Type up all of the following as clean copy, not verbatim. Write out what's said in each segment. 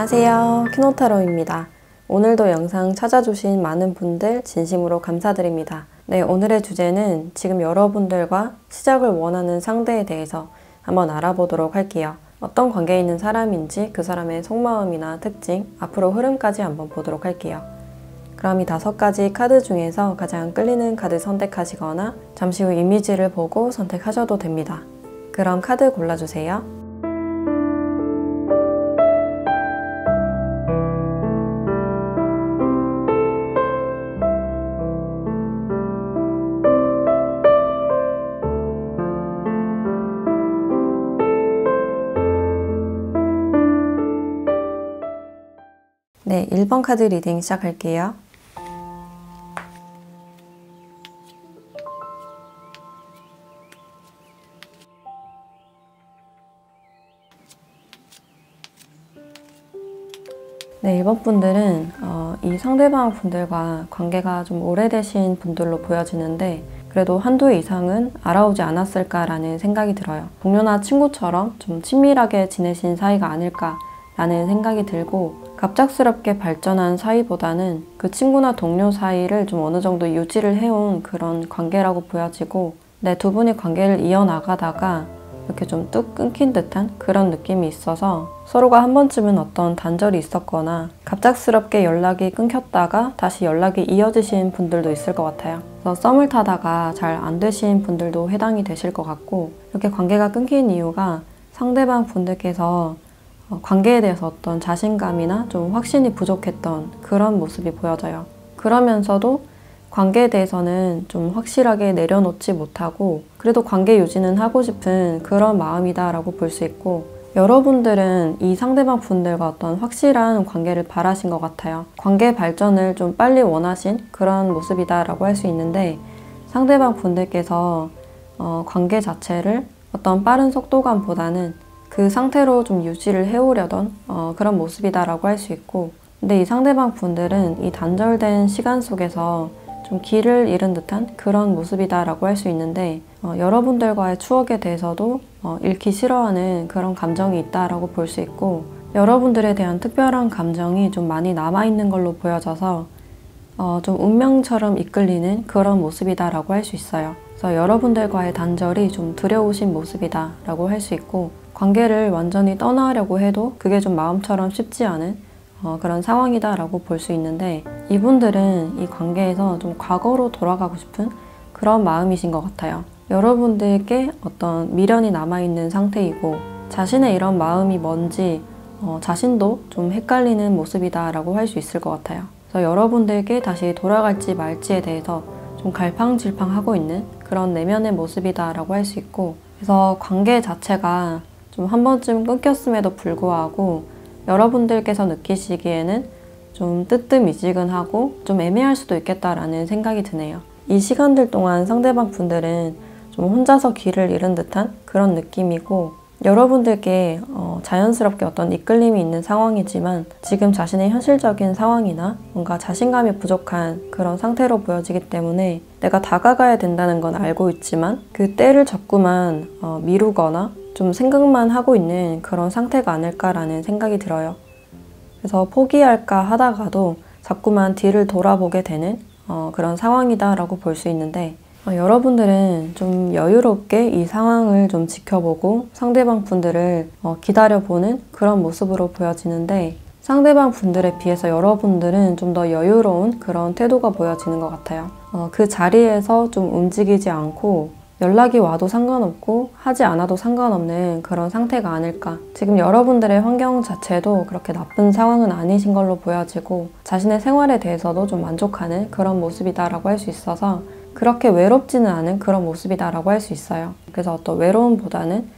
안녕하세요, 키노타로입니다. 오늘도 영상 찾아주신 많은 분들 진심으로 감사드립니다. 네, 오늘의 주제는 지금 여러분들과 시작을 원하는 상대에 대해서 한번 알아보도록 할게요. 어떤 관계에 있는 사람인지 그 사람의 속마음이나 특징, 앞으로 흐름까지 한번 보도록 할게요. 그럼 이 5가지 카드 중에서 가장 끌리는 카드 선택하시거나 잠시 후 이미지를 보고 선택하셔도 됩니다. 그럼 카드 골라주세요. 네, 1번 카드 리딩 시작할게요. 네, 1번 분들은 이 상대방 분들과 관계가 좀 오래되신 분들로 보여지는데 그래도 한두 해 이상은 알아오지 않았을까라는 생각이 들어요. 동료나 친구처럼 좀 친밀하게 지내신 사이가 아닐까라는 생각이 들고 갑작스럽게 발전한 사이보다는 그 친구나 동료 사이를 좀 어느 정도 유지를 해온 그런 관계라고 보여지고 두 분이 관계를 이어나가다가 이렇게 좀 뚝 끊긴 듯한 그런 느낌이 있어서 서로가 한 번쯤은 어떤 단절이 있었거나 갑작스럽게 연락이 끊겼다가 다시 연락이 이어지신 분들도 있을 것 같아요. 그래서 썸을 타다가 잘 안 되신 분들도 해당이 되실 것 같고 이렇게 관계가 끊긴 이유가 상대방 분들께서 관계에 대해서 어떤 자신감이나 좀 확신이 부족했던 그런 모습이 보여져요. 그러면서도 관계에 대해서는 좀 확실하게 내려놓지 못하고 그래도 관계 유지는 하고 싶은 그런 마음이다 라고 볼 수 있고 여러분들은 이 상대방 분들과 어떤 확실한 관계를 바라신 것 같아요. 관계 발전을 좀 빨리 원하신 그런 모습이다 라고 할 수 있는데 상대방 분들께서 관계 자체를 어떤 빠른 속도감보다는 그 상태로 좀 유지를 해오려던 그런 모습이다 라고 할 수 있고 근데 이 상대방 분들은 이 단절된 시간 속에서 좀 길을 잃은 듯한 그런 모습이다 라고 할 수 있는데 여러분들과의 추억에 대해서도 잃기 싫어하는 그런 감정이 있다 라고 볼 수 있고 여러분들에 대한 특별한 감정이 좀 많이 남아있는 걸로 보여져서 좀 운명처럼 이끌리는 그런 모습이다 라고 할 수 있어요. 그래서 여러분들과의 단절이 좀 두려우신 모습이다 라고 할 수 있고 관계를 완전히 떠나려고 해도 그게 좀 마음처럼 쉽지 않은 그런 상황이다 라고 볼 수 있는데 이분들은 이 관계에서 좀 과거로 돌아가고 싶은 그런 마음이신 것 같아요. 여러분들께 어떤 미련이 남아있는 상태이고 자신의 이런 마음이 뭔지 자신도 좀 헷갈리는 모습이다 라고 할 수 있을 것 같아요. 그래서 여러분들께 다시 돌아갈지 말지에 대해서 좀 갈팡질팡하고 있는 그런 내면의 모습이다 라고 할 수 있고 그래서 관계 자체가 좀 한 번쯤 끊겼음에도 불구하고 여러분들께서 느끼시기에는 좀 뜨뜻미지근하고 좀 애매할 수도 있겠다라는 생각이 드네요. 이 시간들 동안 상대방 분들은 좀 혼자서 길을 잃은 듯한 그런 느낌이고 여러분들께 자연스럽게 어떤 이끌림이 있는 상황이지만 지금 자신의 현실적인 상황이나 뭔가 자신감이 부족한 그런 상태로 보여지기 때문에 내가 다가가야 된다는 건 알고 있지만 그 때를 자꾸만 미루거나 좀 생각만 하고 있는 그런 상태가 아닐까라는 생각이 들어요. 그래서 포기할까 하다가도 자꾸만 뒤를 돌아보게 되는 그런 상황이다 라고 볼 수 있는데 여러분들은 좀 여유롭게 이 상황을 좀 지켜보고 상대방 분들을 기다려보는 그런 모습으로 보여지는데 상대방 분들에 비해서 여러분들은 좀 더 여유로운 그런 태도가 보여지는 것 같아요. 그 자리에서 좀 움직이지 않고 연락이 와도 상관없고 하지 않아도 상관없는 그런 상태가 아닐까. 지금 여러분들의 환경 자체도 그렇게 나쁜 상황은 아니신 걸로 보여지고 자신의 생활에 대해서도 좀 만족하는 그런 모습이다라고 할 수 있어서 그렇게 외롭지는 않은 그런 모습이다라고 할 수 있어요. 그래서 어떤 외로움보다는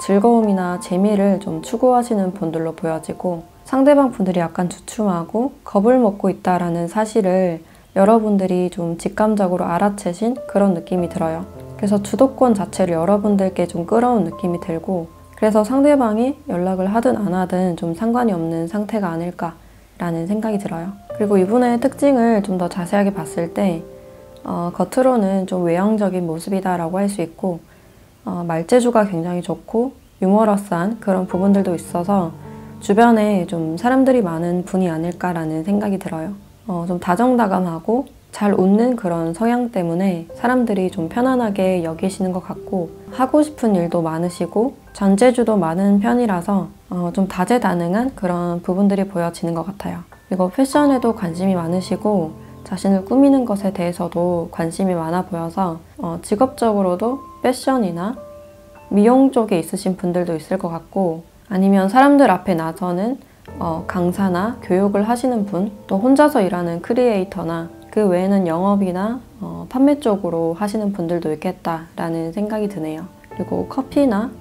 즐거움이나 재미를 좀 추구하시는 분들로 보여지고 상대방 분들이 약간 주춤하고 겁을 먹고 있다라는 사실을 여러분들이 좀 직감적으로 알아채신 그런 느낌이 들어요. 그래서 주도권 자체를 여러분들께 좀 끌어온 느낌이 들고 그래서 상대방이 연락을 하든 안 하든 좀 상관이 없는 상태가 아닐까라는 생각이 들어요. 그리고 이분의 특징을 좀 더 자세하게 봤을 때 겉으로는 좀 외향적인 모습이다라고 할 수 있고 말재주가 굉장히 좋고 유머러스한 그런 부분들도 있어서 주변에 좀 사람들이 많은 분이 아닐까라는 생각이 들어요. 좀 다정다감하고 잘 웃는 그런 성향 때문에 사람들이 좀 편안하게 여기시는 것 같고, 하고 싶은 일도 많으시고 잔재주도 많은 편이라서 좀 다재다능한 그런 부분들이 보여지는 것 같아요. 그리고 패션에도 관심이 많으시고 자신을 꾸미는 것에 대해서도 관심이 많아 보여서 직업적으로도 패션이나 미용 쪽에 있으신 분들도 있을 것 같고, 아니면 사람들 앞에 나서는 강사나 교육을 하시는 분, 또 혼자서 일하는 크리에이터나 그 외에는 영업이나 판매 쪽으로 하시는 분들도 있겠다라는 생각이 드네요. 그리고 커피나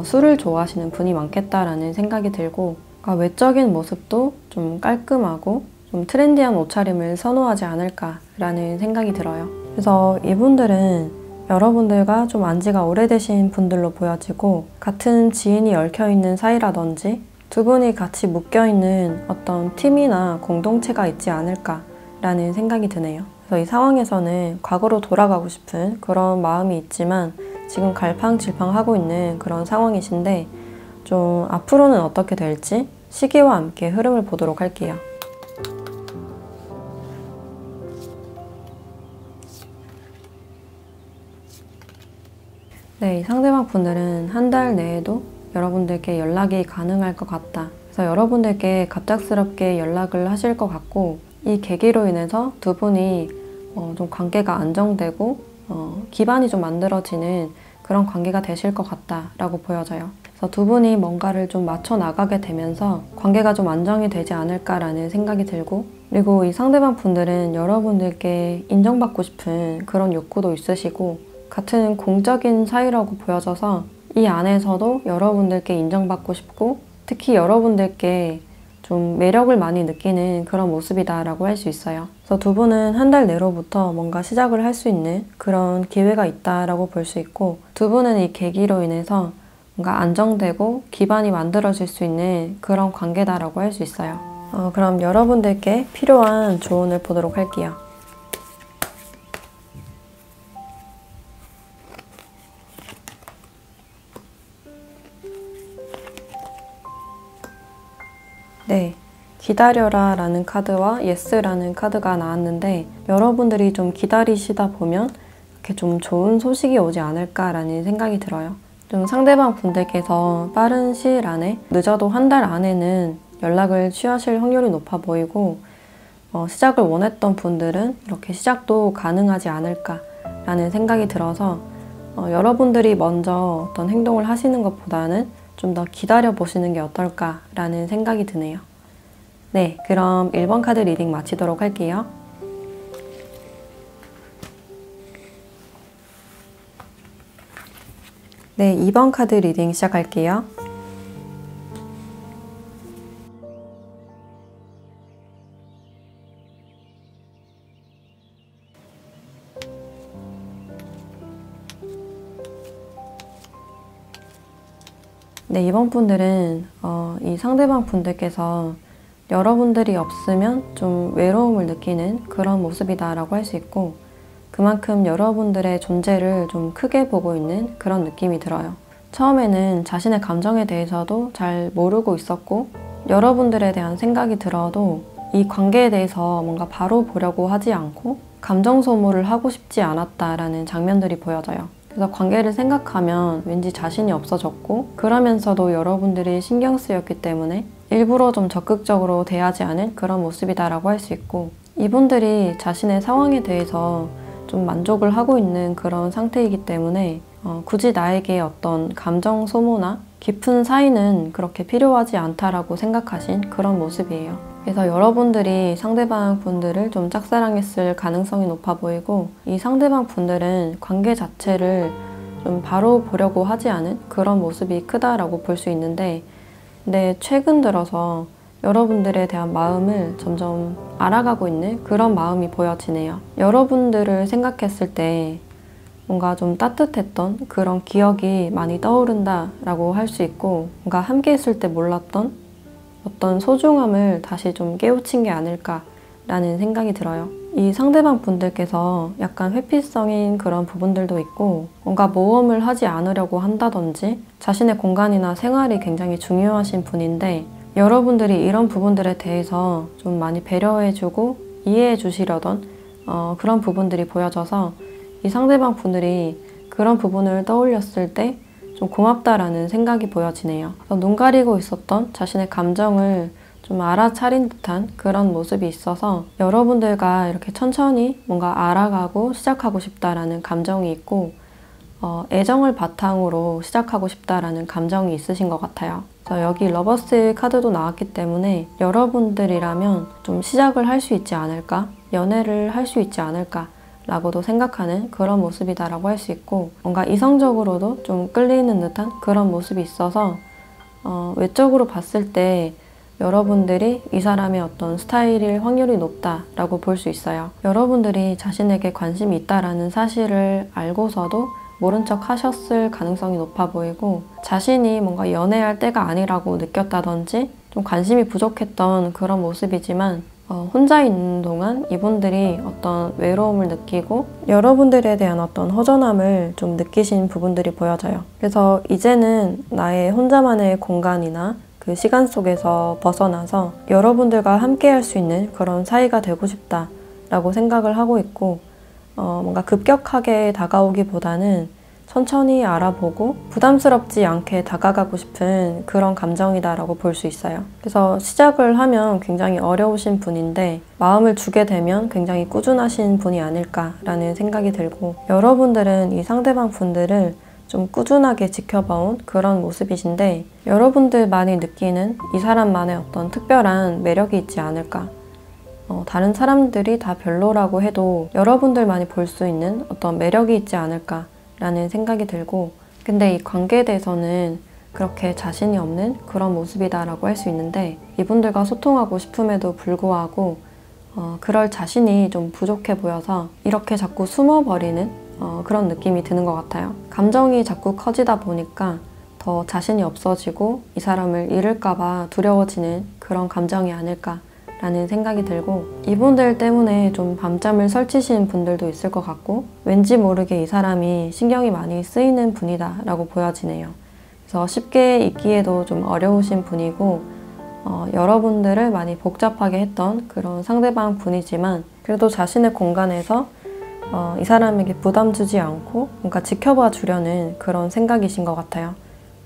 술을 좋아하시는 분이 많겠다라는 생각이 들고, 그러니까 외적인 모습도 좀 깔끔하고 좀 트렌디한 옷차림을 선호하지 않을까라는 생각이 들어요. 그래서 이분들은 여러분들과 좀 안지가 오래되신 분들로 보여지고, 같은 지인이 얽혀있는 사이라든지 두 분이 같이 묶여있는 어떤 팀이나 공동체가 있지 않을까라는 생각이 드네요. 그래서 이 상황에서는 과거로 돌아가고 싶은 그런 마음이 있지만 지금 갈팡질팡하고 있는 그런 상황이신데, 좀 앞으로는 어떻게 될지 시기와 함께 흐름을 보도록 할게요. 네, 이 상대방 분들은 한 달 내에도 여러분들께 연락이 가능할 것 같다. 그래서 여러분들께 갑작스럽게 연락을 하실 것 같고, 이 계기로 인해서 두 분이 좀 관계가 안정되고 기반이 좀 만들어지는 그런 관계가 되실 것 같다라고 보여져요. 그래서 두 분이 뭔가를 좀 맞춰 나가게 되면서 관계가 좀 안정이 되지 않을까라는 생각이 들고, 그리고 이 상대방 분들은 여러분들께 인정받고 싶은 그런 욕구도 있으시고, 같은 공적인 사이라고 보여져서 이 안에서도 여러분들께 인정받고 싶고, 특히 여러분들께 좀 매력을 많이 느끼는 그런 모습이다라고 할 수 있어요. 그래서 두 분은 한 달 내로부터 뭔가 시작을 할 수 있는 그런 기회가 있다라고 볼 수 있고, 두 분은 이 계기로 인해서 뭔가 안정되고 기반이 만들어질 수 있는 그런 관계다라고 할 수 있어요. 그럼 여러분들께 필요한 조언을 보도록 할게요. 네, 기다려라 라는 카드와 yes 라는 카드가 나왔는데, 여러분들이 좀 기다리시다 보면 이렇게 좀 좋은 소식이 오지 않을까라는 생각이 들어요. 좀 상대방 분들께서 빠른 시일 안에, 늦어도 한 달 안에는 연락을 취하실 확률이 높아 보이고, 시작을 원했던 분들은 이렇게 시작도 가능하지 않을까라는 생각이 들어서 여러분들이 먼저 어떤 행동을 하시는 것보다는 좀 더 기다려 보시는 게 어떨까라는 생각이 드네요. 네, 그럼 1번 카드 리딩 마치도록 할게요. 네, 2번 카드 리딩 시작할게요. 네, 이번 분들은 이 상대방 분들께서 여러분들이 없으면 좀 외로움을 느끼는 그런 모습이다라고 할 수 있고, 그만큼 여러분들의 존재를 좀 크게 보고 있는 그런 느낌이 들어요. 처음에는 자신의 감정에 대해서도 잘 모르고 있었고, 여러분들에 대한 생각이 들어도 이 관계에 대해서 뭔가 바로 보려고 하지 않고 감정 소모를 하고 싶지 않았다라는 장면들이 보여져요. 그래서 관계를 생각하면 왠지 자신이 없어졌고, 그러면서도 여러분들이 신경 쓰였기 때문에 일부러 좀 적극적으로 대하지 않은 그런 모습이다라고 할 수 있고, 이분들이 자신의 상황에 대해서 좀 만족을 하고 있는 그런 상태이기 때문에 굳이 나에게 어떤 감정 소모나 깊은 사이는 그렇게 필요하지 않다라고 생각하신 그런 모습이에요. 그래서 여러분들이 상대방 분들을 좀 짝사랑했을 가능성이 높아 보이고, 이 상대방 분들은 관계 자체를 좀 바로 보려고 하지 않은 그런 모습이 크다라고 볼 수 있는데, 근데 최근 들어서 여러분들에 대한 마음을 점점 알아가고 있는 그런 마음이 보여지네요. 여러분들을 생각했을 때 뭔가 좀 따뜻했던 그런 기억이 많이 떠오른다라고 할 수 있고, 뭔가 함께 있을 때 몰랐던 어떤 소중함을 다시 좀 깨우친 게 아닐까라는 생각이 들어요. 이 상대방 분들께서 약간 회피성인 그런 부분들도 있고, 뭔가 모험을 하지 않으려고 한다든지 자신의 공간이나 생활이 굉장히 중요하신 분인데, 여러분들이 이런 부분들에 대해서 좀 많이 배려해주고 이해해 주시려던 그런 부분들이 보여져서 이 상대방 분들이 그런 부분을 떠올렸을 때 좀 고맙다라는 생각이 보여지네요. 눈 가리고 있었던 자신의 감정을 좀 알아차린 듯한 그런 모습이 있어서 여러분들과 이렇게 천천히 뭔가 알아가고 시작하고 싶다라는 감정이 있고 애정을 바탕으로 시작하고 싶다라는 감정이 있으신 것 같아요. 그래서 여기 러버스 카드도 나왔기 때문에 여러분들이라면 좀 시작을 할 수 있지 않을까? 연애를 할 수 있지 않을까? 라고도 생각하는 그런 모습이다라고 할 수 있고 뭔가 이성적으로도 좀 끌리는 듯한 그런 모습이 있어서 외적으로 봤을 때 여러분들이 이 사람의 어떤 스타일일 확률이 높다라고 볼 수 있어요. 여러분들이 자신에게 관심이 있다라는 사실을 알고서도 모른 척 하셨을 가능성이 높아 보이고 자신이 뭔가 연애할 때가 아니라고 느꼈다든지 좀 관심이 부족했던 그런 모습이지만 혼자 있는 동안 이분들이 어떤 외로움을 느끼고 여러분들에 대한 어떤 허전함을 좀 느끼신 부분들이 보여져요. 그래서 이제는 나의 혼자만의 공간이나 그 시간 속에서 벗어나서 여러분들과 함께 할 수 있는 그런 사이가 되고 싶다라고 생각을 하고 있고 뭔가 급격하게 다가오기보다는 천천히 알아보고 부담스럽지 않게 다가가고 싶은 그런 감정이다라고 볼 수 있어요. 그래서 시작을 하면 굉장히 어려우신 분인데 마음을 주게 되면 굉장히 꾸준하신 분이 아닐까라는 생각이 들고 여러분들은 이 상대방 분들을 좀 꾸준하게 지켜봐온 그런 모습이신데 여러분들만이 느끼는 이 사람만의 어떤 특별한 매력이 있지 않을까. 다른 사람들이 다 별로라고 해도 여러분들만이 볼 수 있는 어떤 매력이 있지 않을까라는 생각이 들고 근데 이 관계에 대해서는 그렇게 자신이 없는 그런 모습이다라고 할 수 있는데 이분들과 소통하고 싶음에도 불구하고 그럴 자신이 좀 부족해 보여서 이렇게 자꾸 숨어버리는 그런 느낌이 드는 것 같아요. 감정이 자꾸 커지다 보니까 더 자신이 없어지고 이 사람을 잃을까봐 두려워지는 그런 감정이 아닐까라는 생각이 들고 이분들 때문에 좀 밤잠을 설치신 분들도 있을 것 같고 왠지 모르게 이 사람이 신경이 많이 쓰이는 분이다 라고 보여지네요. 그래서 쉽게 잊기에도 좀 어려우신 분이고 여러분들을 많이 복잡하게 했던 그런 상대방 분이지만 그래도 자신의 공간에서 이 사람에게 부담 주지 않고 뭔가 지켜봐 주려는 그런 생각이신 것 같아요.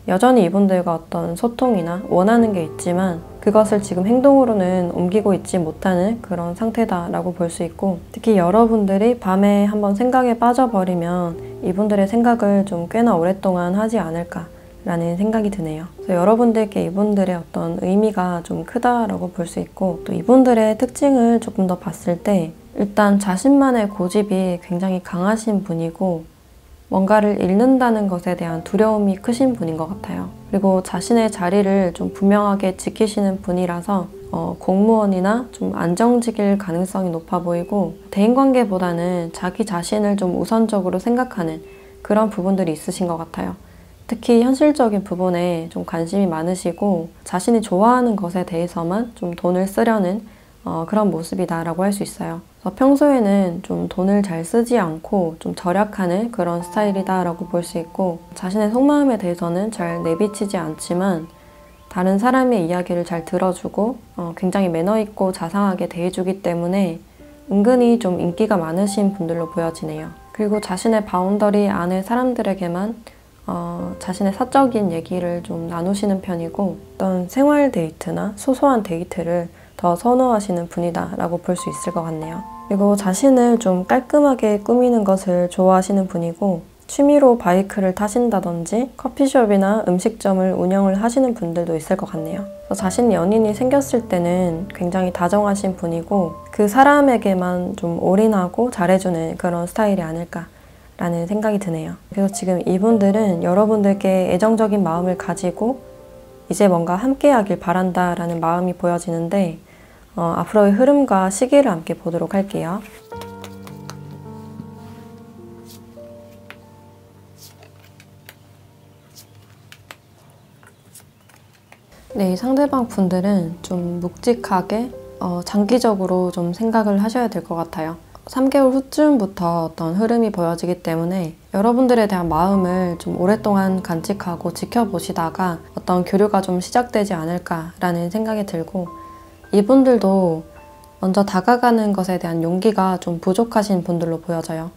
여전히 이분들과 어떤 소통이나 원하는 게 있지만 그것을 지금 행동으로는 옮기고 있지 못하는 그런 상태다라고 볼 수 있고 특히 여러분들이 밤에 한번 생각에 빠져버리면 이분들의 생각을 좀 꽤나 오랫동안 하지 않을까라는 생각이 드네요. 그래서 여러분들께 이분들의 어떤 의미가 좀 크다라고 볼 수 있고 또 이분들의 특징을 조금 더 봤을 때 일단 자신만의 고집이 굉장히 강하신 분이고 뭔가를 잃는다는 것에 대한 두려움이 크신 분인 것 같아요. 그리고 자신의 자리를 좀 분명하게 지키시는 분이라서 공무원이나 좀 안정직일 가능성이 높아 보이고 대인관계보다는 자기 자신을 좀 우선적으로 생각하는 그런 부분들이 있으신 것 같아요. 특히 현실적인 부분에 좀 관심이 많으시고 자신이 좋아하는 것에 대해서만 좀 돈을 쓰려는 그런 모습이다라고 할 수 있어요. 그래서 평소에는 좀 돈을 잘 쓰지 않고 좀 절약하는 그런 스타일이다라고 볼 수 있고 자신의 속마음에 대해서는 잘 내비치지 않지만 다른 사람의 이야기를 잘 들어주고 굉장히 매너 있고 자상하게 대해주기 때문에 은근히 좀 인기가 많으신 분들로 보여지네요. 그리고 자신의 바운더리 안에 사람들에게만 자신의 사적인 얘기를 좀 나누시는 편이고 어떤 생활 데이트나 소소한 데이트를 더 선호하시는 분이다 라고 볼 수 있을 것 같네요. 그리고 자신을 좀 깔끔하게 꾸미는 것을 좋아하시는 분이고 취미로 바이크를 타신다든지 커피숍이나 음식점을 운영을 하시는 분들도 있을 것 같네요. 자신 연인이 생겼을 때는 굉장히 다정하신 분이고 그 사람에게만 좀 올인하고 잘해주는 그런 스타일이 아닐까라는 생각이 드네요. 그래서 지금 이분들은 여러분들께 애정적인 마음을 가지고 이제 뭔가 함께하길 바란다라는 마음이 보여지는데 앞으로의 흐름과 시기를 함께 보도록 할게요. 네, 이 상대방 분들은 좀 묵직하게 장기적으로 좀 생각을 하셔야 될 것 같아요. 3개월 후쯤부터 어떤 흐름이 보여지기 때문에 여러분들에 대한 마음을 좀 오랫동안 간직하고 지켜보시다가 어떤 교류가 좀 시작되지 않을까라는 생각이 들고, 이분들도 먼저 다가가는 것에 대한 용기가 좀 부족하신 분들로 보여져요.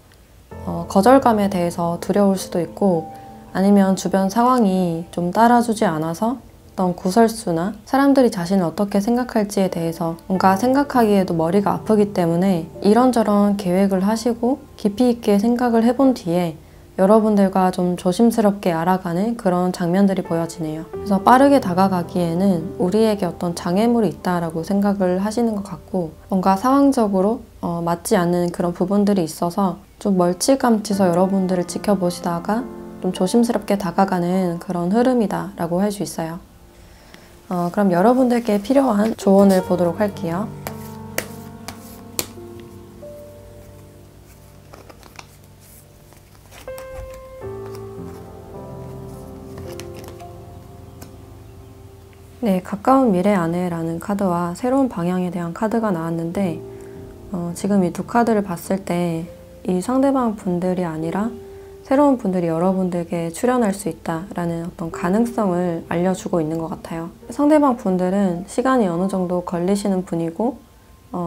거절감에 대해서 두려울 수도 있고, 아니면 주변 상황이 좀 따라주지 않아서 어떤 구설수나 사람들이 자신을 어떻게 생각할지에 대해서 뭔가 생각하기에도 머리가 아프기 때문에 이런저런 계획을 하시고 깊이 있게 생각을 해본 뒤에 여러분들과 좀 조심스럽게 알아가는 그런 장면들이 보여지네요. 그래서 빠르게 다가가기에는 우리에게 어떤 장애물이 있다라고 생각을 하시는 것 같고, 뭔가 상황적으로 맞지 않는 그런 부분들이 있어서 좀 멀찌감치서 여러분들을 지켜보시다가 좀 조심스럽게 다가가는 그런 흐름이다라고 할 수 있어요. 그럼 여러분들께 필요한 조언을 보도록 할게요. 네, 가까운 미래 안에라는 카드와 새로운 방향에 대한 카드가 나왔는데, 지금 이 두 카드를 봤을 때 이 상대방 분들이 아니라 새로운 분들이 여러분들에게 출연할 수 있다라는 어떤 가능성을 알려주고 있는 것 같아요. 상대방 분들은 시간이 어느 정도 걸리시는 분이고,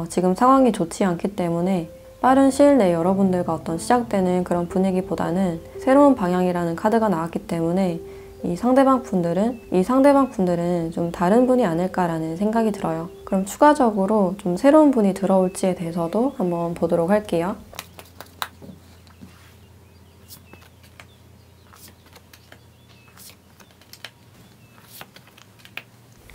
지금 상황이 좋지 않기 때문에 빠른 시일 내에 여러분들과 어떤 시작되는 그런 분위기보다는 새로운 방향이라는 카드가 나왔기 때문에 이 상대방 분들은 좀 다른 분이 아닐까라는 생각이 들어요. 그럼 추가적으로 좀 새로운 분이 들어올지에 대해서도 한번 보도록 할게요.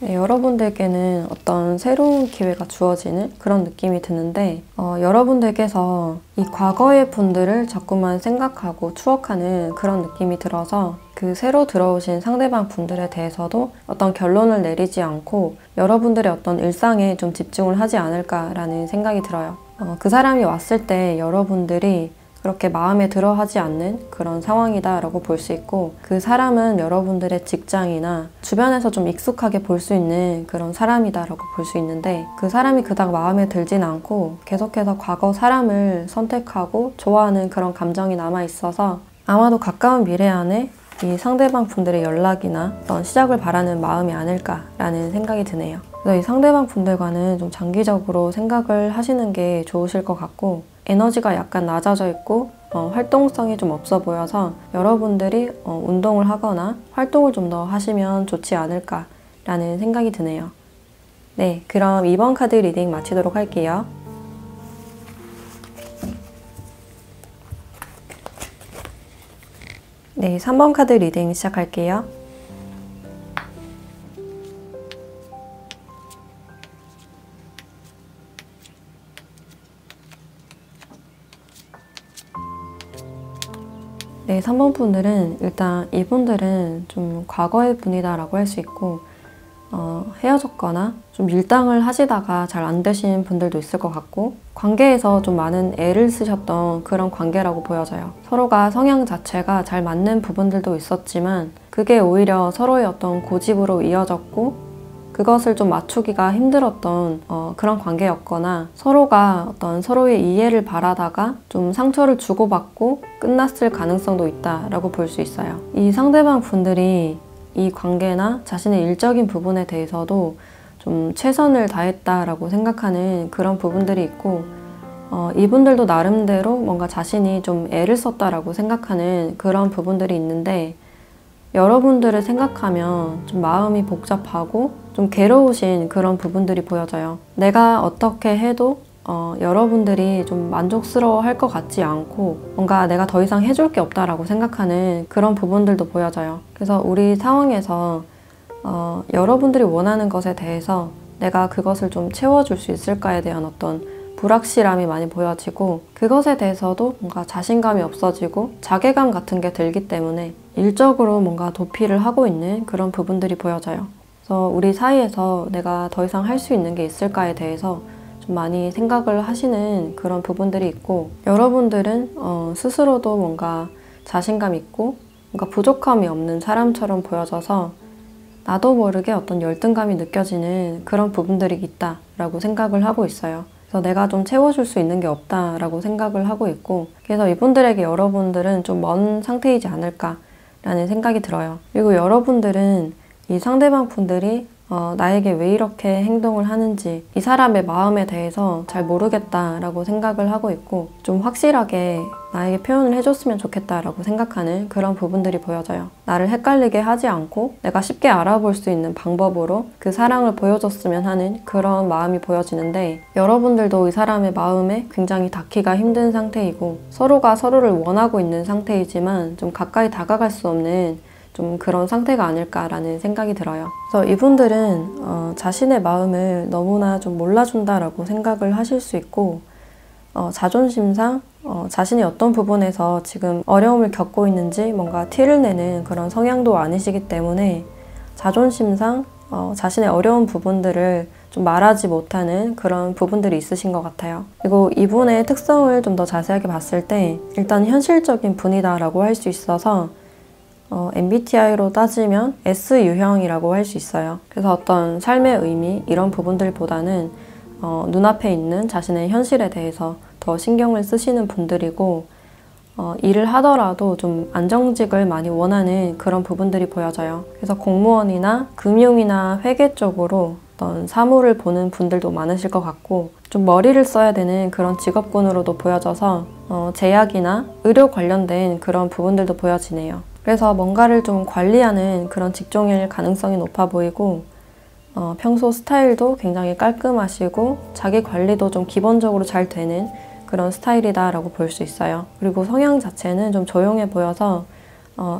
네, 여러분들께는 어떤 새로운 기회가 주어지는 그런 느낌이 드는데, 여러분들께서 이 과거의 분들을 자꾸만 생각하고 추억하는 그런 느낌이 들어서 그 새로 들어오신 상대방 분들에 대해서도 어떤 결론을 내리지 않고 여러분들의 어떤 일상에 좀 집중을 하지 않을까라는 생각이 들어요. 그 사람이 왔을 때 여러분들이 그렇게 마음에 들어 하지 않는 그런 상황이다라고 볼 수 있고, 그 사람은 여러분들의 직장이나 주변에서 좀 익숙하게 볼 수 있는 그런 사람이다라고 볼 수 있는데, 그 사람이 그닥 마음에 들진 않고 계속해서 과거 사람을 선택하고 좋아하는 그런 감정이 남아 있어서 아마도 가까운 미래 안에 이 상대방 분들의 연락이나 어떤 시작을 바라는 마음이 아닐까라는 생각이 드네요. 그래서 이 상대방 분들과는 좀 장기적으로 생각을 하시는 게 좋으실 것 같고, 에너지가 약간 낮아져 있고 활동성이 좀 없어 보여서 여러분들이 운동을 하거나 활동을 좀 더 하시면 좋지 않을까라는 생각이 드네요. 네, 그럼 이번 카드 리딩 마치도록 할게요. 네, 3번 카드 리딩 시작할게요. 네, 3번 분들은 일단 이분들은 좀 과거의 분이다라고 할 수 있고, 헤어졌거나 좀 밀당을 하시다가 잘 안 되신 분들도 있을 것 같고, 관계에서 좀 많은 애를 쓰셨던 그런 관계라고 보여져요. 서로가 성향 자체가 잘 맞는 부분들도 있었지만 그게 오히려 서로의 어떤 고집으로 이어졌고, 그것을 좀 맞추기가 힘들었던 그런 관계였거나, 서로가 어떤 서로의 이해를 바라다가 좀 상처를 주고받고 끝났을 가능성도 있다라고 볼 수 있어요. 이 상대방 분들이 이 관계나 자신의 일적인 부분에 대해서도 좀 최선을 다했다라고 생각하는 그런 부분들이 있고, 이분들도 나름대로 뭔가 자신이 좀 애를 썼다라고 생각하는 그런 부분들이 있는데, 여러분들을 생각하면 좀 마음이 복잡하고 좀 괴로우신 그런 부분들이 보여져요. 내가 어떻게 해도 여러분들이 좀 만족스러워 할 것 같지 않고, 뭔가 내가 더 이상 해줄 게 없다라고 생각하는 그런 부분들도 보여져요. 그래서 우리 상황에서 여러분들이 원하는 것에 대해서 내가 그것을 좀 채워줄 수 있을까에 대한 어떤 불확실함이 많이 보여지고, 그것에 대해서도 뭔가 자신감이 없어지고 자괴감 같은 게 들기 때문에 일적으로 뭔가 도피를 하고 있는 그런 부분들이 보여져요. 그래서 우리 사이에서 내가 더 이상 할 수 있는 게 있을까에 대해서 좀 많이 생각을 하시는 그런 부분들이 있고, 여러분들은 스스로도 뭔가 자신감 있고 뭔가 부족함이 없는 사람처럼 보여져서 나도 모르게 어떤 열등감이 느껴지는 그런 부분들이 있다라고 생각을 하고 있어요. 그래서 내가 좀 채워줄 수 있는 게 없다라고 생각을 하고 있고, 그래서 이분들에게 여러분들은 좀 먼 상태이지 않을까라는 생각이 들어요. 그리고 여러분들은 이 상대방 분들이 나에게 왜 이렇게 행동을 하는지, 이 사람의 마음에 대해서 잘 모르겠다라고 생각을 하고 있고, 좀 확실하게 나에게 표현을 해줬으면 좋겠다라고 생각하는 그런 부분들이 보여져요. 나를 헷갈리게 하지 않고 내가 쉽게 알아볼 수 있는 방법으로 그 사랑을 보여줬으면 하는 그런 마음이 보여지는데, 여러분들도 이 사람의 마음에 굉장히 닿기가 힘든 상태이고, 서로가 서로를 원하고 있는 상태이지만 좀 가까이 다가갈 수 없는 좀 그런 상태가 아닐까라는 생각이 들어요. 그래서 이분들은 자신의 마음을 너무나 좀 몰라준다라고 생각을 하실 수 있고, 자존심상 자신이 어떤 부분에서 지금 어려움을 겪고 있는지 뭔가 티를 내는 그런 성향도 아니시기 때문에 자존심상 자신의 어려운 부분들을 좀 말하지 못하는 그런 부분들이 있으신 것 같아요. 그리고 이분의 특성을 좀 더 자세하게 봤을 때 일단 현실적인 분이다라고 할 수 있어서 MBTI로 따지면 S 유형이라고 할 수 있어요. 그래서 어떤 삶의 의미 이런 부분들보다는 눈앞에 있는 자신의 현실에 대해서 더 신경을 쓰시는 분들이고, 일을 하더라도 좀 안정직을 많이 원하는 그런 부분들이 보여져요. 그래서 공무원이나 금융이나 회계 쪽으로 어떤 사무를 보는 분들도 많으실 것 같고, 좀 머리를 써야 되는 그런 직업군으로도 보여져서 제약이나 의료 관련된 그런 부분들도 보여지네요. 그래서 뭔가를 좀 관리하는 그런 직종일 가능성이 높아 보이고, 평소 스타일도 굉장히 깔끔하시고 자기 관리도 좀 기본적으로 잘 되는 그런 스타일이다 라고 볼 수 있어요. 그리고 성향 자체는 좀 조용해 보여서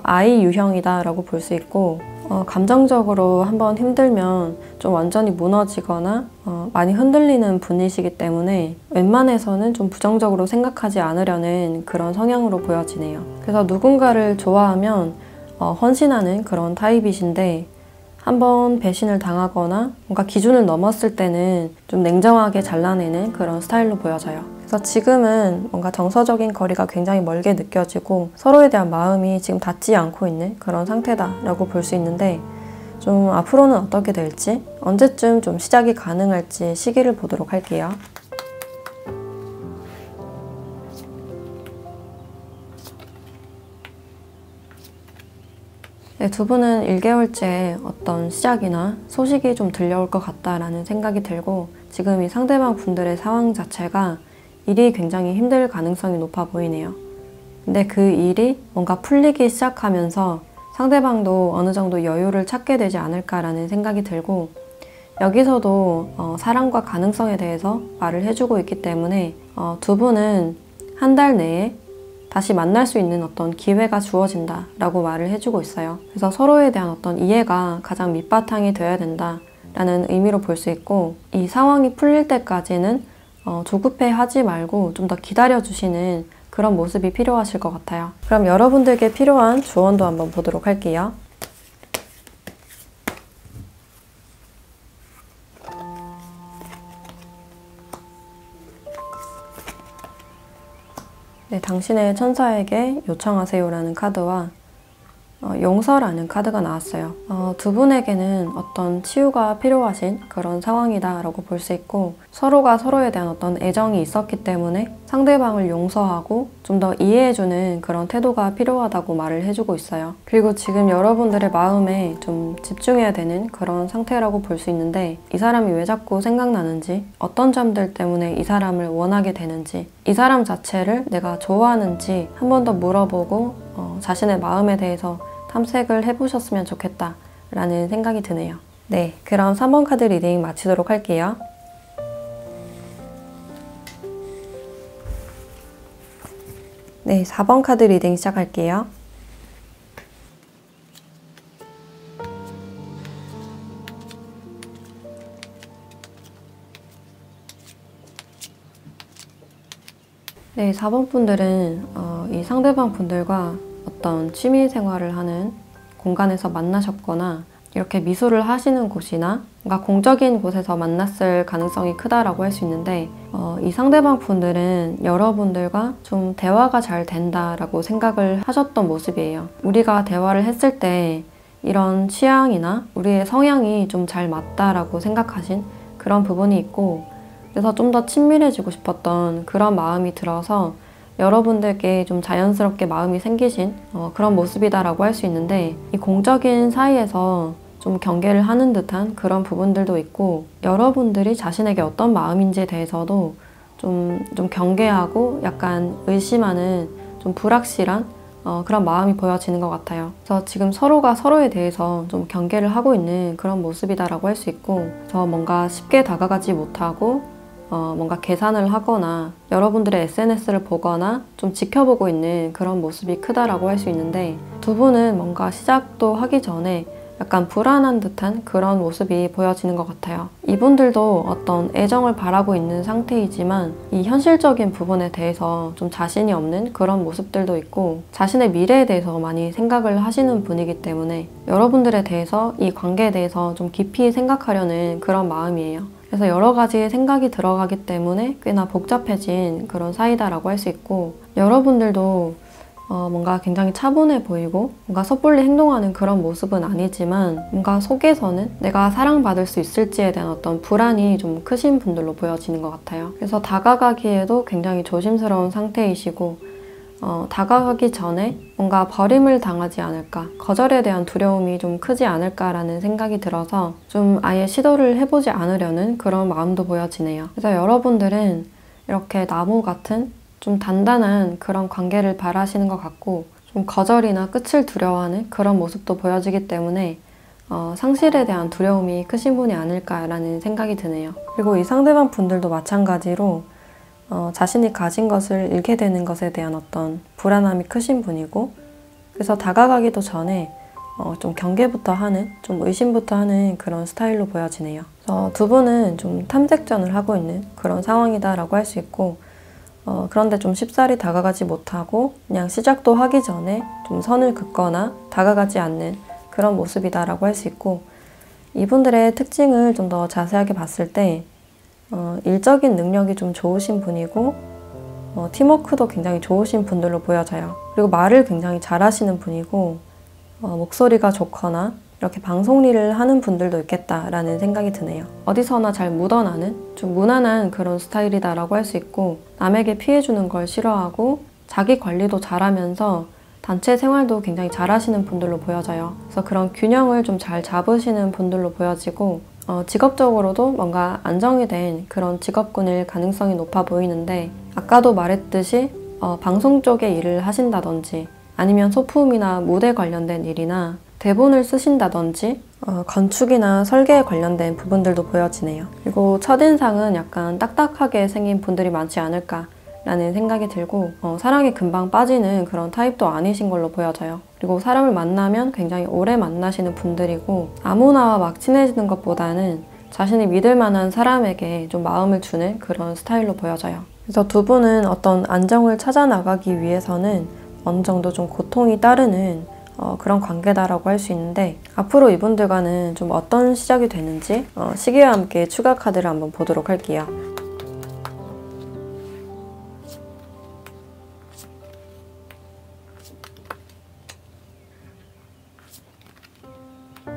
I 유형이다 라고 볼 수 있고, 감정적으로 한번 힘들면 좀 완전히 무너지거나 많이 흔들리는 분이시기 때문에 웬만해서는 좀 부정적으로 생각하지 않으려는 그런 성향으로 보여지네요. 그래서 누군가를 좋아하면 헌신하는 그런 타입이신데, 한번 배신을 당하거나 뭔가 기준을 넘었을 때는 좀 냉정하게 잘라내는 그런 스타일로 보여져요. 그래서 지금은 뭔가 정서적인 거리가 굉장히 멀게 느껴지고 서로에 대한 마음이 지금 닿지 않고 있는 그런 상태다라고 볼 수 있는데, 좀 앞으로는 어떻게 될지, 언제쯤 좀 시작이 가능할지 시기를 보도록 할게요. 네, 두 분은 1개월째 어떤 시작이나 소식이 좀 들려올 것 같다라는 생각이 들고, 지금 이 상대방 분들의 상황 자체가 일이 굉장히 힘들 가능성이 높아 보이네요. 근데 그 일이 뭔가 풀리기 시작하면서 상대방도 어느 정도 여유를 찾게 되지 않을까라는 생각이 들고, 여기서도 사랑과 가능성에 대해서 말을 해주고 있기 때문에 두 분은 한 달 내에 다시 만날 수 있는 어떤 기회가 주어진다 라고 말을 해주고 있어요. 그래서 서로에 대한 어떤 이해가 가장 밑바탕이 되어야 된다 라는 의미로 볼 수 있고, 이 상황이 풀릴 때까지는 조급해 하지 말고 좀 더 기다려주시는 그런 모습이 필요하실 것 같아요. 그럼 여러분들께 필요한 조언도 한번 보도록 할게요. 네, 당신의 천사에게 요청하세요라는 카드와 용서라는 카드가 나왔어요. 두 분에게는 어떤 치유가 필요하신 그런 상황이다 라고 볼 수 있고, 서로가 서로에 대한 어떤 애정이 있었기 때문에 상대방을 용서하고 좀 더 이해해주는 그런 태도가 필요하다고 말을 해주고 있어요. 그리고 지금 여러분들의 마음에 좀 집중해야 되는 그런 상태라고 볼 수 있는데, 이 사람이 왜 자꾸 생각나는지, 어떤 점들 때문에 이 사람을 원하게 되는지, 이 사람 자체를 내가 좋아하는지 한 번 더 물어보고 자신의 마음에 대해서 탐색을 해보셨으면 좋겠다 라는 생각이 드네요. 네, 그럼 3번 카드 리딩 마치도록 할게요. 네, 4번 카드 리딩 시작할게요. 네, 4번 분들은 이 상대방 분들과 어떤 취미 생활을 하는 공간에서 만나셨거나 이렇게 미술을 하시는 곳이나 뭔가 공적인 곳에서 만났을 가능성이 크다라고 할 수 있는데, 이 상대방 분들은 여러분들과 좀 대화가 잘 된다라고 생각을 하셨던 모습이에요. 우리가 대화를 했을 때 이런 취향이나 우리의 성향이 좀 잘 맞다라고 생각하신 그런 부분이 있고, 그래서 좀 더 친밀해지고 싶었던 그런 마음이 들어서 여러분들께 좀 자연스럽게 마음이 생기신 그런 모습이다라고 할 수 있는데, 이 공적인 사이에서 좀 경계를 하는 듯한 그런 부분들도 있고, 여러분들이 자신에게 어떤 마음인지에 대해서도 좀 경계하고 약간 의심하는 좀 불확실한 그런 마음이 보여지는 것 같아요. 그래서 지금 서로가 서로에 대해서 좀 경계를 하고 있는 그런 모습이다라고 할 수 있고, 저 뭔가 쉽게 다가가지 못하고 뭔가 계산을 하거나 여러분들의 SNS를 보거나 좀 지켜보고 있는 그런 모습이 크다라고 할 수 있는데, 두 분은 뭔가 시작도 하기 전에 약간 불안한 듯한 그런 모습이 보여지는 것 같아요. 이분들도 어떤 애정을 바라고 있는 상태이지만 이 현실적인 부분에 대해서 좀 자신이 없는 그런 모습들도 있고, 자신의 미래에 대해서 많이 생각을 하시는 분이기 때문에 여러분들에 대해서, 이 관계에 대해서 좀 깊이 생각하려는 그런 마음이에요. 그래서 여러 가지 생각이 들어가기 때문에 꽤나 복잡해진 그런 사이다라고 할 수 있고, 여러분들도 뭔가 굉장히 차분해 보이고 뭔가 섣불리 행동하는 그런 모습은 아니지만, 뭔가 속에서는 내가 사랑받을 수 있을지에 대한 어떤 불안이 좀 크신 분들로 보여지는 것 같아요. 그래서 다가가기에도 굉장히 조심스러운 상태이시고, 다가가기 전에 뭔가 버림을 당하지 않을까, 거절에 대한 두려움이 좀 크지 않을까라는 생각이 들어서 좀 아예 시도를 해보지 않으려는 그런 마음도 보여지네요. 그래서 여러분들은 이렇게 나무 같은 좀 단단한 그런 관계를 바라시는 것 같고, 좀 거절이나 끝을 두려워하는 그런 모습도 보여지기 때문에 상실에 대한 두려움이 크신 분이 아닐까라는 생각이 드네요. 그리고 이 상대방 분들도 마찬가지로 자신이 가진 것을 잃게 되는 것에 대한 어떤 불안함이 크신 분이고, 그래서 다가가기도 전에 좀 경계부터 하는, 좀 의심부터 하는 그런 스타일로 보여지네요. 그래서 두 분은 좀 탐색전을 하고 있는 그런 상황이다라고 할 수 있고, 그런데 좀 쉽사리 다가가지 못하고 그냥 시작도 하기 전에 좀 선을 긋거나 다가가지 않는 그런 모습이다라고 할 수 있고, 이분들의 특징을 좀 더 자세하게 봤을 때 일적인 능력이 좀 좋으신 분이고, 팀워크도 굉장히 좋으신 분들로 보여져요. 그리고 말을 굉장히 잘하시는 분이고, 목소리가 좋거나 이렇게 방송 일을 하는 분들도 있겠다라는 생각이 드네요. 어디서나 잘 묻어나는 좀 무난한 그런 스타일이다라고 할 수 있고, 남에게 피해주는 걸 싫어하고 자기 관리도 잘하면서 단체 생활도 굉장히 잘하시는 분들로 보여져요. 그래서 그런 균형을 좀 잘 잡으시는 분들로 보여지고, 직업적으로도 뭔가 안정이 된 그런 직업군일 가능성이 높아 보이는데, 아까도 말했듯이 방송 쪽에 일을 하신다든지 아니면 소품이나 무대 관련된 일이나 대본을 쓰신다든지 건축이나 설계에 관련된 부분들도 보여지네요. 그리고 첫인상은 약간 딱딱하게 생긴 분들이 많지 않을까라는 생각이 들고, 사랑에 금방 빠지는 그런 타입도 아니신 걸로 보여져요. 그리고 사람을 만나면 굉장히 오래 만나시는 분들이고, 아무나와 막 친해지는 것보다는 자신이 믿을 만한 사람에게 좀 마음을 주는 그런 스타일로 보여져요. 그래서 두 분은 어떤 안정을 찾아 나가기 위해서는 어느 정도 좀 고통이 따르는 그런 관계다라고 할 수 있는데, 앞으로 이분들과는 좀 어떤 시작이 되는지 시기와 함께 추가 카드를 한번 보도록 할게요.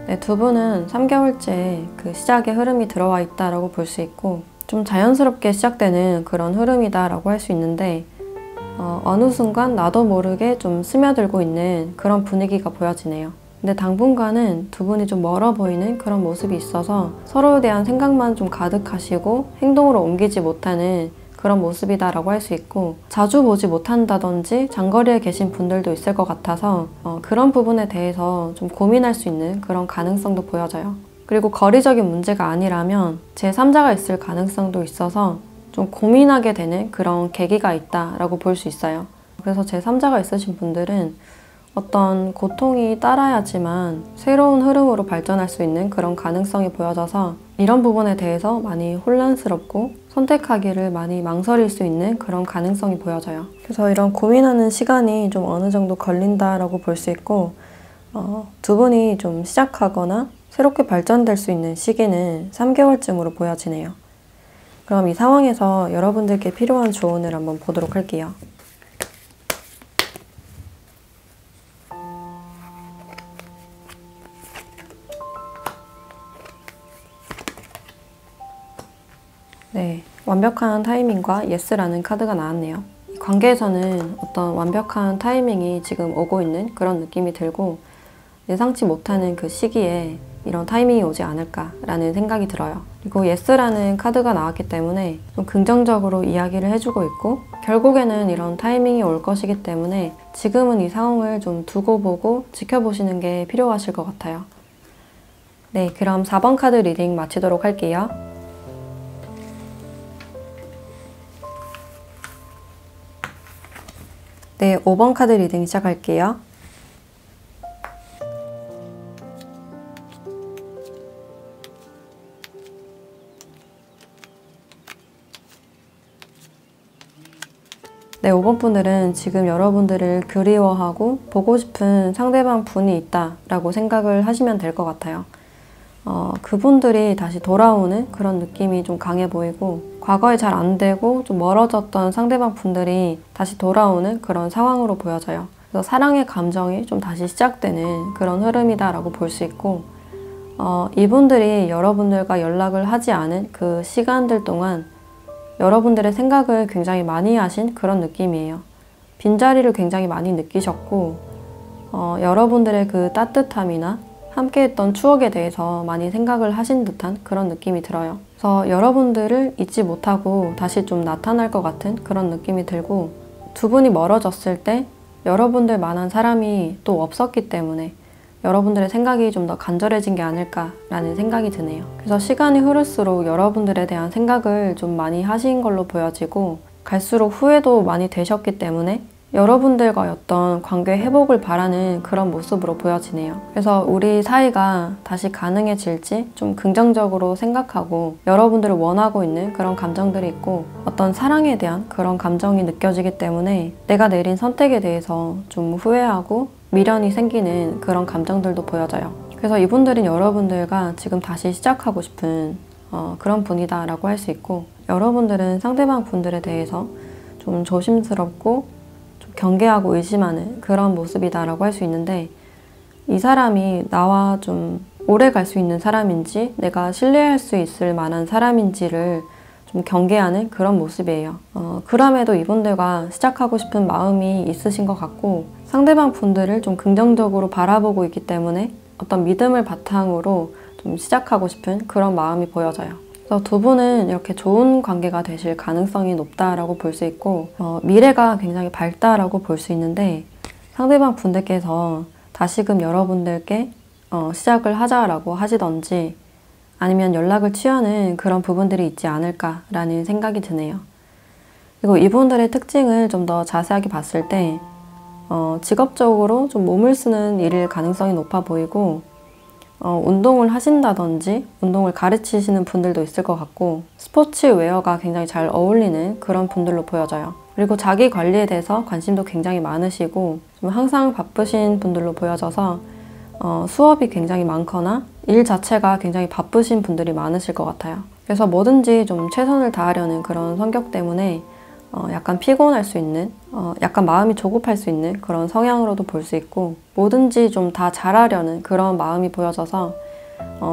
네, 두 분은 3개월째 그 시작의 흐름이 들어와 있다라고 볼 수 있고, 좀 자연스럽게 시작되는 그런 흐름이다라고 할 수 있는데, 어느 순간 나도 모르게 좀 스며들고 있는 그런 분위기가 보여지네요. 근데 당분간은 두 분이 좀 멀어 보이는 그런 모습이 있어서 서로에 대한 생각만 좀 가득하시고 행동으로 옮기지 못하는 그런 모습이다라고 할 수 있고, 자주 보지 못한다든지 장거리에 계신 분들도 있을 것 같아서 그런 부분에 대해서 좀 고민할 수 있는 그런 가능성도 보여져요. 그리고 거리적인 문제가 아니라면 제3자가 있을 가능성도 있어서 좀 고민하게 되는 그런 계기가 있다라고 볼 수 있어요. 그래서 제3자가 있으신 분들은 어떤 고통이 따라야지만 새로운 흐름으로 발전할 수 있는 그런 가능성이 보여져서 이런 부분에 대해서 많이 혼란스럽고 선택하기를 많이 망설일 수 있는 그런 가능성이 보여져요. 그래서 이런 고민하는 시간이 좀 어느 정도 걸린다라고 볼 수 있고, 두 분이 좀 시작하거나 새롭게 발전될 수 있는 시기는 3개월쯤으로 보여지네요. 그럼 이 상황에서 여러분들께 필요한 조언을 한번 보도록 할게요. 네, 완벽한 타이밍과 예스라는 카드가 나왔네요. 이 관계에서는 어떤 완벽한 타이밍이 지금 오고 있는 그런 느낌이 들고 예상치 못하는 그 시기에 이런 타이밍이 오지 않을까라는 생각이 들어요. 그리고 예스라는 카드가 나왔기 때문에 좀 긍정적으로 이야기를 해주고 있고 결국에는 이런 타이밍이 올 것이기 때문에 지금은 이 상황을 좀 두고 보고 지켜보시는 게 필요하실 것 같아요. 네, 그럼 4번 카드 리딩 마치도록 할게요. 네, 5번 카드 리딩 시작할게요. 네, 5번 분들은 지금 여러분들을 그리워하고 보고 싶은 상대방 분이 있다라고 생각을 하시면 될 것 같아요. 그분들이 다시 돌아오는 그런 느낌이 좀 강해 보이고 과거에 잘 안 되고 좀 멀어졌던 상대방 분들이 다시 돌아오는 그런 상황으로 보여져요. 그래서 사랑의 감정이 좀 다시 시작되는 그런 흐름이다라고 볼 수 있고 이분들이 여러분들과 연락을 하지 않은 그 시간들 동안 여러분들의 생각을 굉장히 많이 하신 그런 느낌이에요. 빈자리를 굉장히 많이 느끼셨고 여러분들의 그 따뜻함이나 함께했던 추억에 대해서 많이 생각을 하신 듯한 그런 느낌이 들어요. 그래서 여러분들을 잊지 못하고 다시 좀 나타날 것 같은 그런 느낌이 들고 두 분이 멀어졌을 때 여러분들만한 사람이 또 없었기 때문에 여러분들의 생각이 좀 더 간절해진 게 아닐까라는 생각이 드네요. 그래서 시간이 흐를수록 여러분들에 대한 생각을 좀 많이 하신 걸로 보여지고 갈수록 후회도 많이 되셨기 때문에 여러분들과의 어떤 관계 회복을 바라는 그런 모습으로 보여지네요. 그래서 우리 사이가 다시 가능해질지 좀 긍정적으로 생각하고 여러분들을 원하고 있는 그런 감정들이 있고 어떤 사랑에 대한 그런 감정이 느껴지기 때문에 내가 내린 선택에 대해서 좀 후회하고 미련이 생기는 그런 감정들도 보여져요. 그래서 이분들은 여러분들과 지금 다시 시작하고 싶은 그런 분이다 라고 할 수 있고 여러분들은 상대방 분들에 대해서 좀 조심스럽고 좀 경계하고 의심하는 그런 모습이다 라고 할 수 있는데 이 사람이 나와 좀 오래 갈 수 있는 사람인지 내가 신뢰할 수 있을 만한 사람인지를 좀 경계하는 그런 모습이에요. 그럼에도 이분들과 시작하고 싶은 마음이 있으신 것 같고 상대방 분들을 좀 긍정적으로 바라보고 있기 때문에 어떤 믿음을 바탕으로 좀 시작하고 싶은 그런 마음이 보여져요. 그래서 두 분은 이렇게 좋은 관계가 되실 가능성이 높다라고 볼 수 있고 미래가 굉장히 밝다라고 볼 수 있는데 상대방 분들께서 다시금 여러분들께 시작을 하자라고 하시던지 아니면 연락을 취하는 그런 부분들이 있지 않을까라는 생각이 드네요. 그리고 이분들의 특징을 좀 더 자세하게 봤을 때 직업적으로 좀 몸을 쓰는 일일 가능성이 높아 보이고 운동을 하신다든지 운동을 가르치시는 분들도 있을 것 같고 스포츠웨어가 굉장히 잘 어울리는 그런 분들로 보여져요. 그리고 자기 관리에 대해서 관심도 굉장히 많으시고 좀 항상 바쁘신 분들로 보여져서 수업이 굉장히 많거나 일 자체가 굉장히 바쁘신 분들이 많으실 것 같아요. 그래서 뭐든지 좀 최선을 다하려는 그런 성격 때문에 약간 피곤할 수 있는, 약간 마음이 조급할 수 있는 그런 성향으로도 볼 수 있고 뭐든지 좀 다 잘하려는 그런 마음이 보여져서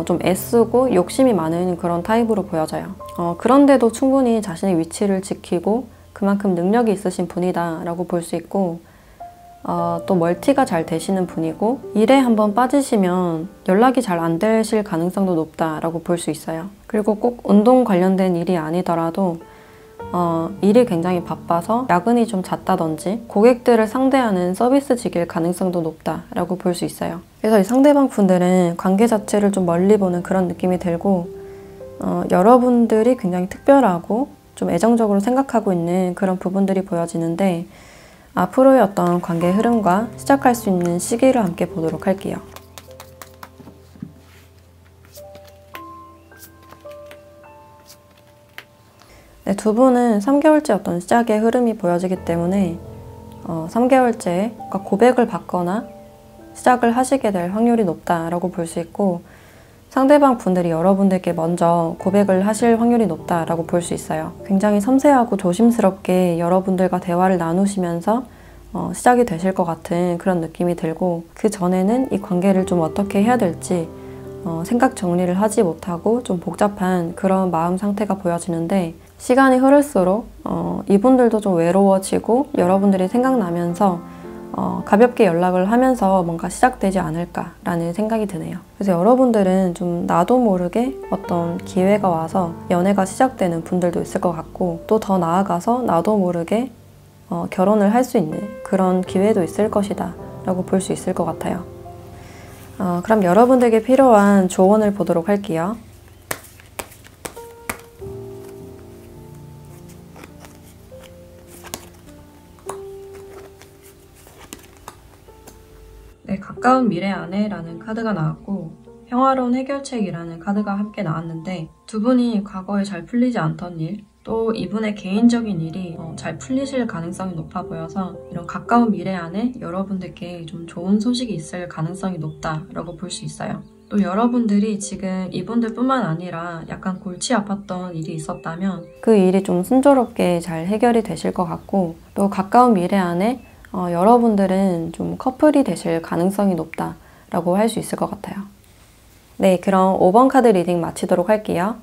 좀 애쓰고 욕심이 많은 그런 타입으로 보여져요. 그런데도 충분히 자신의 위치를 지키고 그만큼 능력이 있으신 분이다 라고 볼 수 있고 또 멀티가 잘 되시는 분이고 일에 한번 빠지시면 연락이 잘 안 되실 가능성도 높다라고 볼 수 있어요. 그리고 꼭 운동 관련된 일이 아니더라도 일이 굉장히 바빠서 야근이 좀 잦다든지 고객들을 상대하는 서비스직일 가능성도 높다라고 볼 수 있어요. 그래서 이 상대방 분들은 관계 자체를 좀 멀리 보는 그런 느낌이 들고 여러분들이 굉장히 특별하고 좀 애정적으로 생각하고 있는 그런 부분들이 보여지는데 앞으로의 어떤 관계 흐름과 시작할 수 있는 시기를 함께 보도록 할게요. 네, 두 분은 3개월째 어떤 시작의 흐름이 보여지기 때문에 3개월째 고백을 받거나 시작을 하시게 될 확률이 높다라고 볼 수 있고 상대방 분들이 여러분들께 먼저 고백을 하실 확률이 높다라고 볼 수 있어요. 굉장히 섬세하고 조심스럽게 여러분들과 대화를 나누시면서 시작이 되실 것 같은 그런 느낌이 들고 그 전에는 이 관계를 좀 어떻게 해야 될지 생각 정리를 하지 못하고 좀 복잡한 그런 마음 상태가 보여지는데 시간이 흐를수록 이분들도 좀 외로워지고 여러분들이 생각나면서 가볍게 연락을 하면서 뭔가 시작되지 않을까라는 생각이 드네요. 그래서 여러분들은 좀 나도 모르게 어떤 기회가 와서 연애가 시작되는 분들도 있을 것 같고, 또 더 나아가서 나도 모르게 결혼을 할 수 있는 그런 기회도 있을 것이다 라고 볼 수 있을 것 같아요. 그럼 여러분들에게 필요한 조언을 보도록 할게요. 네, 가까운 미래 안에 라는 카드가 나왔고, 평화로운 해결책이라는 카드가 함께 나왔는데, 두 분이 과거에 잘 풀리지 않던 일, 또 이분의 개인적인 일이 잘 풀리실 가능성이 높아 보여서 이런 가까운 미래 안에 여러분들께 좀 좋은 소식이 있을 가능성이 높다라고 볼 수 있어요. 또 여러분들이 지금 이분들뿐만 아니라 약간 골치 아팠던 일이 있었다면 그 일이 좀 순조롭게 잘 해결이 되실 것 같고, 또 가까운 미래 안에 여러분들은 좀 커플이 되실 가능성이 높다라고 할 수 있을 것 같아요. 네, 그럼 5번 카드 리딩 마치도록 할게요.